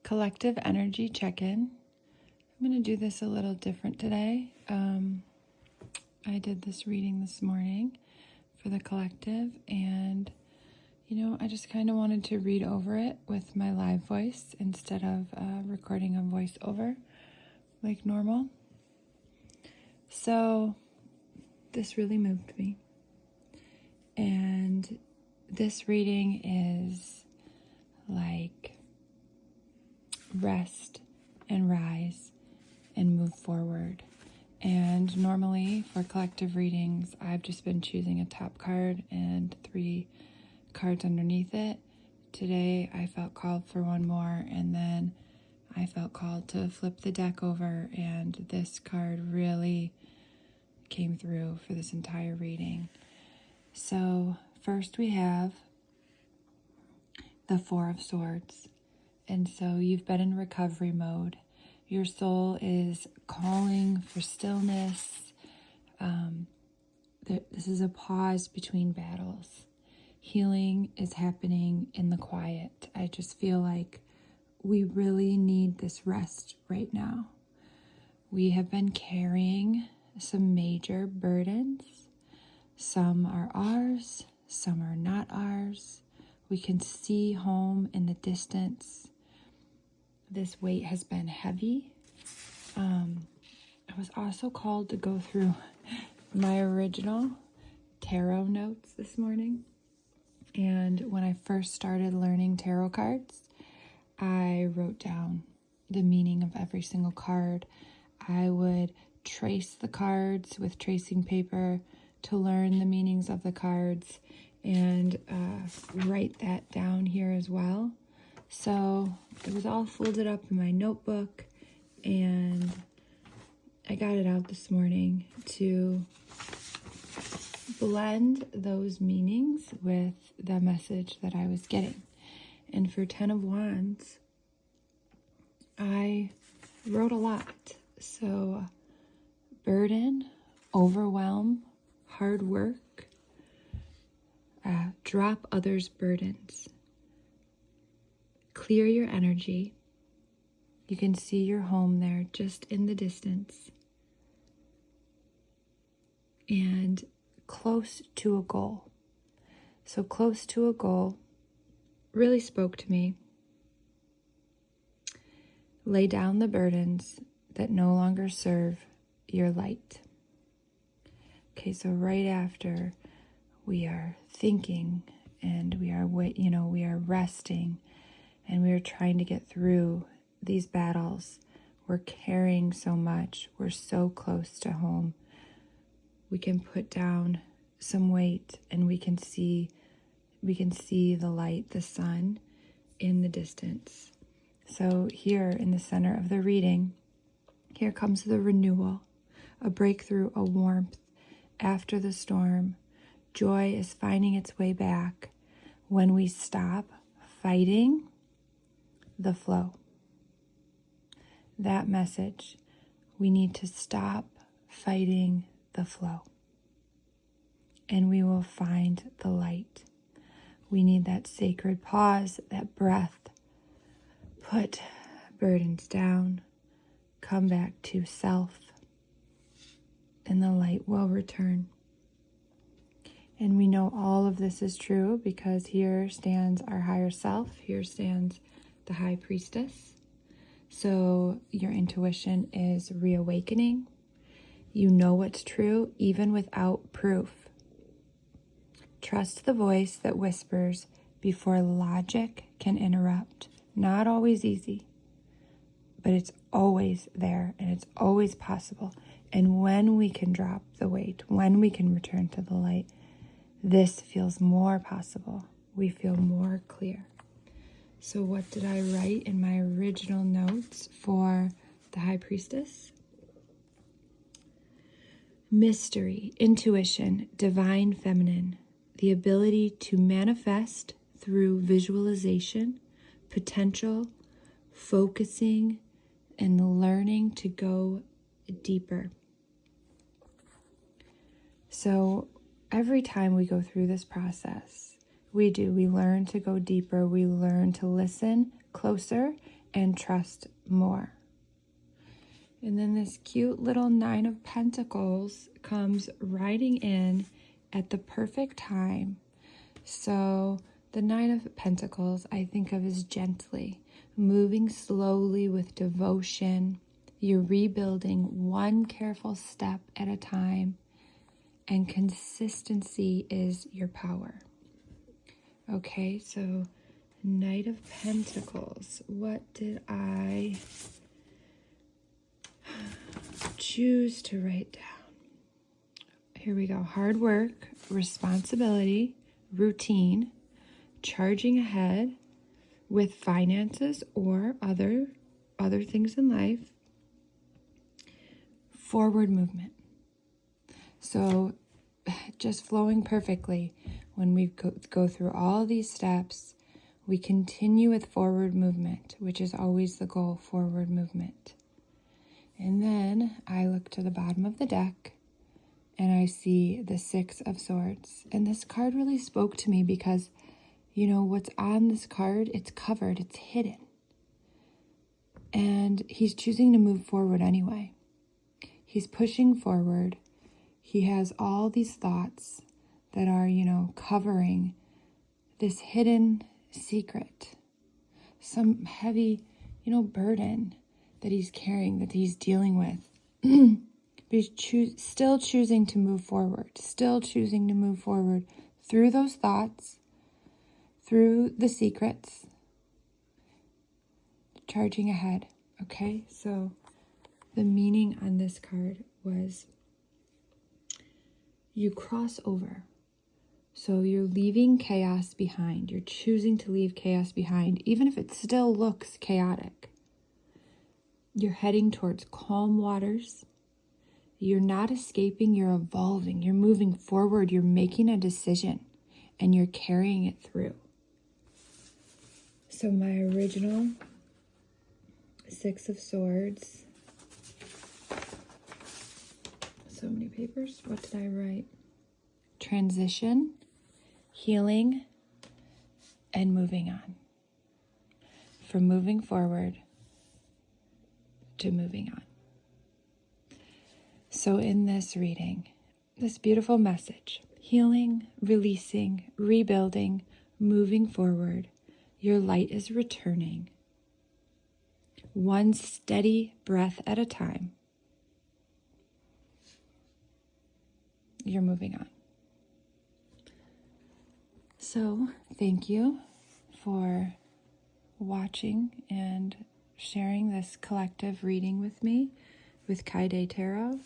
collective energy check-in. I'm going to do this a little different today. I did this reading this morning for the collective, and I just kind of wanted to read over it with my live voice instead of recording a voiceover like normal. So this really moved me, and this reading is like rest and rise and move forward. And normally for collective readings, I've just been choosing a top card and 3 cards underneath it. Today I felt called for one more, and then I felt called to flip the deck over, and this card really came through for this entire reading. So first we have the 4 of Swords. And so you've been in recovery mode. Your soul is calling for stillness. This is a pause between battles. Healing is happening in the quiet. I just feel like we really need this rest right now. We have been carrying some major burdens. Some are ours, some are not ours. We can see home in the distance. This weight has been heavy. I was also called to go through my original tarot notes this morning. And when I first started learning tarot cards, I wrote down the meaning of every single card. I would trace the cards with tracing paper to learn the meanings of the cards, and write that down here as well. So it was all folded up in my notebook, and I got it out this morning to blend those meanings with the message that I was getting. And for 10 of Wands, I wrote a lot. So burden, overwhelm, hard work, drop others' burdens, clear your energy. You can see your home there just in the distance, and close to a goal. So close to a goal really spoke to me. Lay down the burdens that no longer serve your light. Okay, so right after we are thinking and we are resting and we are trying to get through these battles. We're carrying so much. We're so close to home. We can put down some weight, and we can see the light, the sun in the distance. So here in the center of the reading, here comes the renewal, a breakthrough, a warmth after the storm. Joy is finding its way back when we stop fighting the flow. That message, we need to stop fighting the flow, and we will find the light. We need that sacred pause, that breath. Put burdens down, come back to self, and the light will return. And we know all of this is true because here stands our higher self. Here stands the High Priestess. So your intuition is reawakening. You know what's true even without proof. Trust the voice that whispers before logic can interrupt. Not always easy, but it's always there, and it's always possible. And when we can drop the weight, when we can return to the light, this feels more possible. We feel more clear. So what did I write in my original notes for the High Priestess? Mystery, intuition, divine feminine, the ability to manifest through visualization, potential, focusing, and learning to go deeper. So every time we go through this process, we learn to go deeper, we learn to listen closer, and trust more. And then this cute little Nine of Pentacles comes riding in at the perfect time. So the Nine of Pentacles I think of as gently, moving slowly with devotion. You're rebuilding one careful step at a time, and consistency is your power. Okay, so Knight of Pentacles. What did I choose to write down? Here we go. Hard work, responsibility, routine, charging ahead with finances or other things in life, forward movement. So just flowing perfectly. When we go through all these steps, we continue with forward movement, which is always the goal, forward movement. And then I look to the bottom of the deck and I see the Six of Swords. And this card really spoke to me because, you know, what's on this card, it's covered, it's hidden. And he's choosing to move forward anyway. He's pushing forward. He has all these thoughts that are, you know, covering this hidden secret, some heavy, you know, burden that he's carrying, that he's dealing with. But he's still choosing to move forward, through those thoughts, through the secrets, charging ahead. Okay, so the meaning on this card was you cross over. So you're leaving chaos behind. You're choosing to leave chaos behind, even if it still looks chaotic. You're heading towards calm waters. You're not escaping, you're evolving. You're moving forward. You're making a decision and you're carrying it through. So my original Six of Swords. So many papers. What did I write? Transition, healing, and moving on. From moving forward to moving on. So in this reading, this beautiful message, healing, releasing, rebuilding, moving forward, your light is returning. One steady breath at a time. You're moving on. So thank you for watching and sharing this collective reading with me with Kaide Tarot.